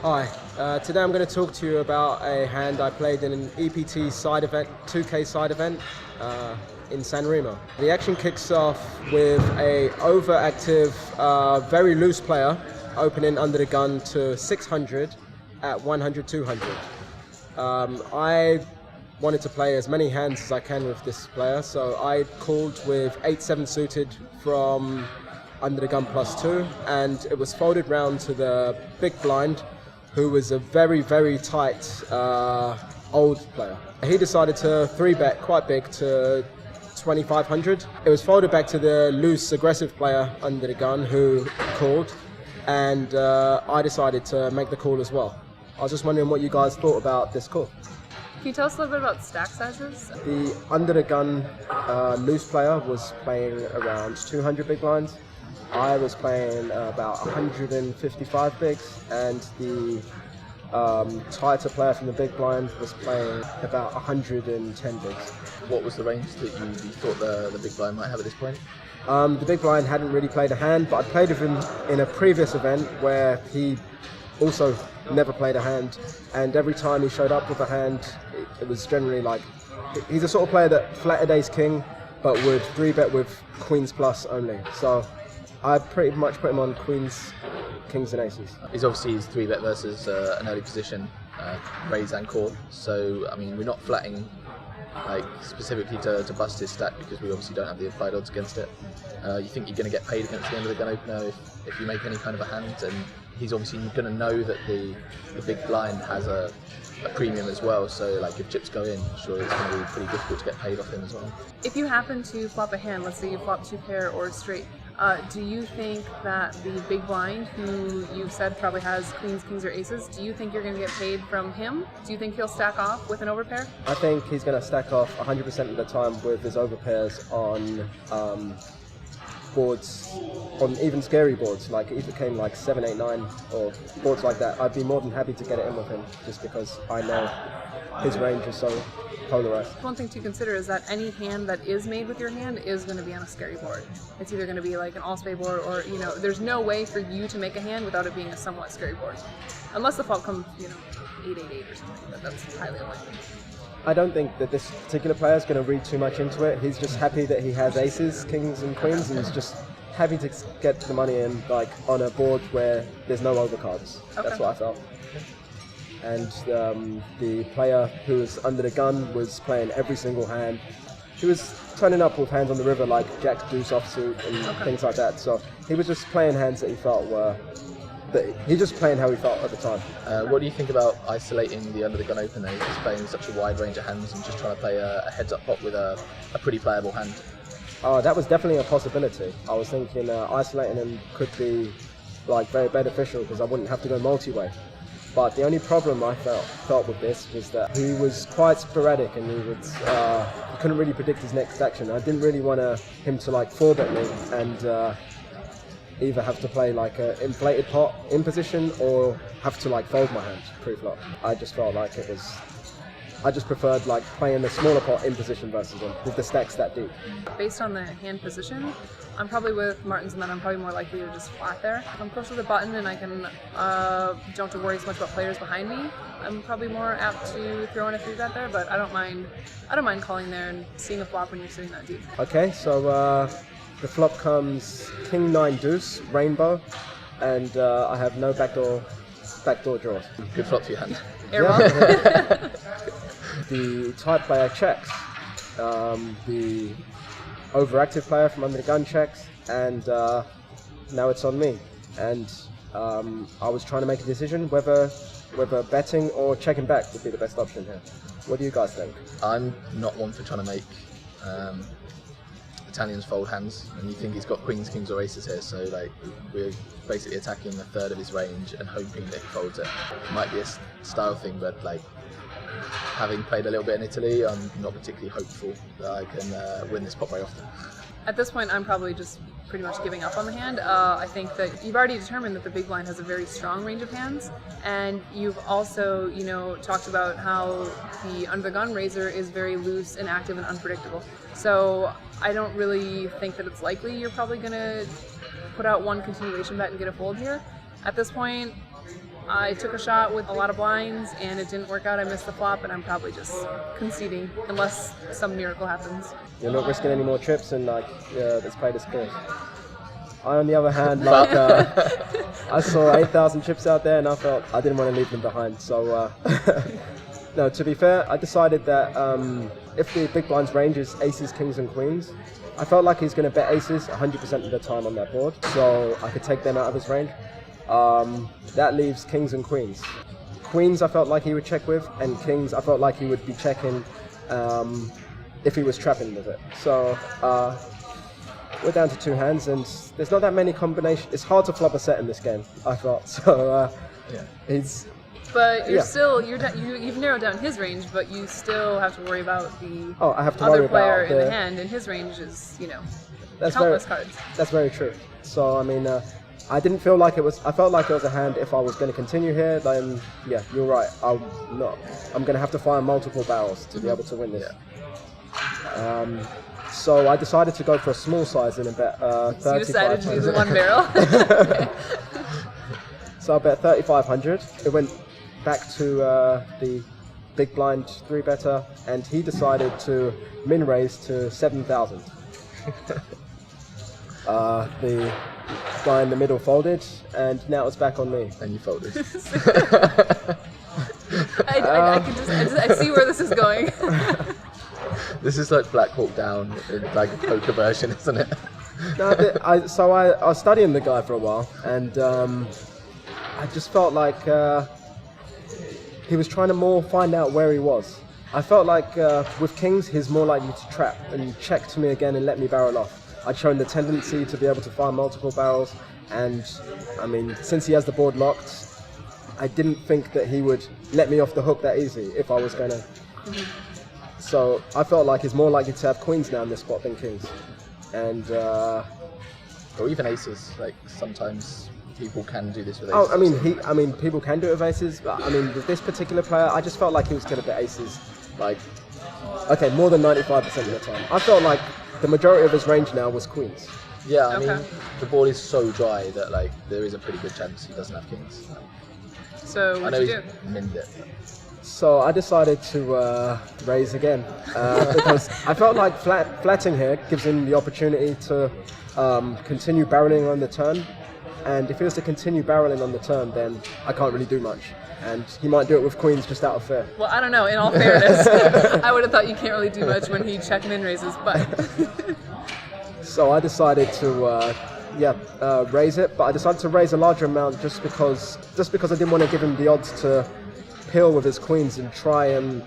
Hi, today I'm going to talk to you about a hand I played in an EPT side event, 2K side event in San Remo. The action kicks off with a overactive, very loose player opening under the gun to 600 at 100-200. I wanted to play as many hands as I can with this player, so I called with 8-7 suited from under the gun +2, and it was folded round to the big blind, who was a very, very tight old player. He decided to 3-bet quite big to 2,500. It was folded back to the loose, aggressive player under the gun who called, and I decided to make the call as well. I was just wondering what you guys thought about this call. Can you tell us a little bit about stack sizes? The under the gun loose player was playing around 200 big blinds. I was playing about 155 bigs, and the tighter player from the big blind was playing about 110 bigs. What was the range that you thought the big blind might have at this point? The big blind hadn't really played a hand, but I played with him in a previous event where he also never played a hand, and every time he showed up with a hand, it was generally like, he's the sort of player that flatted ace king, but would 3-bet with queens plus only. So I pretty much put him on queens, kings and aces. He's obviously 3-bet versus an early position, raise and call. So, I mean, we're not flatting like specifically to bust his stack because we obviously don't have the applied odds against it. You think you're going to get paid against the end of the gun opener if you make any kind of a hand, and he's obviously going to know that the big blind has a premium as well, so like if chips go in, sure it's going to be pretty difficult to get paid off him as well. If you happen to flop a hand, let's say you flop 2 pair or straight, do you think that the big blind, who you've said probably has queens, kings, or aces, do you think you're going to get paid from him? Do you think he'll stack off with an overpair? I think he's going to stack off 100% of the time with his overpairs on boards, on even scary boards, like if it came like 7, 8, 9 or boards like that. I'd be more than happy to get it in with him just because I know his range is so polarized. One thing to consider is that any hand that is made with your hand is going to be on a scary board. It's either going to be like an all-spade board, or there's no way for you to make a hand without it being a somewhat scary board, unless the flop comes 8-8-8 or something, but that's highly unlikely. I don't think that this particular player is going to read too much into it. He's just happy that he has aces, kings and queens, and he's just happy to get the money in like on a board where there's no overcards. Okay. That's what I felt. And the player who was under the gun was playing every single hand. He was turning up with hands on the river like jack, deuce, offsuit and things like that. So he was just playing hands that he felt were... He's just playing how he felt at the time. What do you think about isolating the under the gun opener? He's just playing such a wide range of hands and just trying to play a heads up pot with a pretty playable hand. That was definitely a possibility. I was thinking isolating him could be like very beneficial because I wouldn't have to go multi-way. But the only problem I felt with this was that he was quite sporadic, and you couldn't really predict his next action. I didn't really want him to like 4-bet me and either have to play like an inflated pot in position or have to like fold my hand pre-flop. I just felt like I just preferred like playing the smaller pot in position versus him with the stacks that deep. Based on the hand position, I'm probably with Martins, and then I'm probably more likely to just flat there. If I'm close to the button and I can don't have to worry as much about players behind me, I'm probably more apt to throw in a 3-bet there, but I don't mind calling there and seeing a flop when you're sitting that deep. Okay, so the flop comes king 9 deuce rainbow, and I have no backdoor draws. Good flop for your hand. Yeah. The tight player checks. The overactive player from under the gun checks, and now it's on me. And I was trying to make a decision whether betting or checking back would be the best option here. What do you guys think? I'm not one for trying to make Italians fold hands, and you think he's got queens, kings or aces here, so like we're basically attacking a third of his range and hoping that he folds it. It might be a style thing, but like having played a little bit in Italy, I'm not particularly hopeful that I can win this pot very often. At this point, I'm probably just pretty much giving up on the hand. I think that you've already determined that the big blind has a very strong range of hands, and you've also, talked about how the under the gun raiser is very loose and active and unpredictable. So I don't really think that it's likely you're probably going to put out one continuation bet and get a fold here. At this point, I took a shot with a lot of blinds and it didn't work out. I missed the flop, and I'm probably just conceding unless some miracle happens. You're not risking any more trips, and let's play this clear. I, on the other hand, I saw 8,000 chips out there, and I felt I didn't want to leave them behind. So, no, to be fair, I decided that if the big blind's range is aces, kings, and queens, I felt like he's going to bet aces 100% of the time on that board, so I could take them out of his range. That leaves kings and queens. Queens I felt like he would check with, and kings I felt like he would be checking if he was trapping with it. So we're down to 2 hands, and there's not that many combinations. It's hard to flop a set in this game, I felt. So he's... But you've narrowed down his range, but you still have to worry about the I have to worry other player about in the hand, and his range is, that's countless cards. That's very true. So, I mean, I didn't feel like it was... I felt like it was a hand. If I was going to continue here, then, yeah, you're right. I'm going to have to fire multiple barrels to be able to win this. Yeah. So I decided to go for a small size in a bet 3,500. So you decided to do the 1 barrel? So I bet 3,500. It went back to the big blind 3-better, and he decided to min raise to 7,000. The guy in the middle folded, and now it's back on me. And you folded. I see where this is going. This is like Black Hawk Down in like a poker version, isn't it? No, I was studying the guy for a while, and I just felt like he was trying to more find out where he was. I felt like with kings, he's more likely to trap and check to me again and let me barrel off. I'd shown the tendency to be able to fire multiple barrels, and I mean, since he has the board locked, I didn't think that he would let me off the hook that easy if I was going to. So I felt like he's more likely to have queens now in this spot than kings. And or even aces, like sometimes people can do this with aces. I mean, people can do it with aces, but I mean, with this particular player, I just felt like he was going to bet aces, like, okay, more than 95% of the time. I felt like the majority of his range now was queens. Yeah, I mean, the board is so dry that like there is a pretty good chance he doesn't have kings. So what did you do? Minned it. So I decided to raise again because I felt like flatting here gives him the opportunity to continue barreling on the turn, and if he was to continue barreling on the turn, then I can't really do much, and he might do it with queens just out of fear. Well, I don't know, in all fairness, I would have thought you can't really do much when he check min raises, but... So I decided to raise it, but I decided to raise a larger amount just because I didn't want to give him the odds to peel with his queens and try and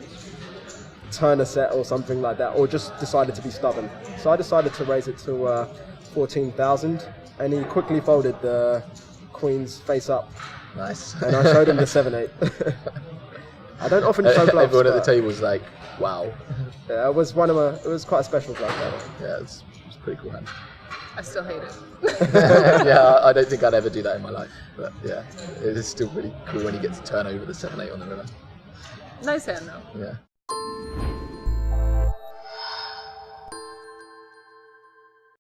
turn a set or something like that, or just decided to be stubborn. So I decided to raise it to 14,000, and he quickly folded the queens face up. Nice. And I showed him the 7-8. I don't often show bluffs. Everyone at the table was like, "Wow." Yeah, it was quite a special bluff. Yeah, it's pretty cool hand. I still hate it. Yeah, I don't think I'd ever do that in my life. But yeah, it is still pretty cool when he gets to turn over the 7-8 on the river. Nice hand though. Yeah.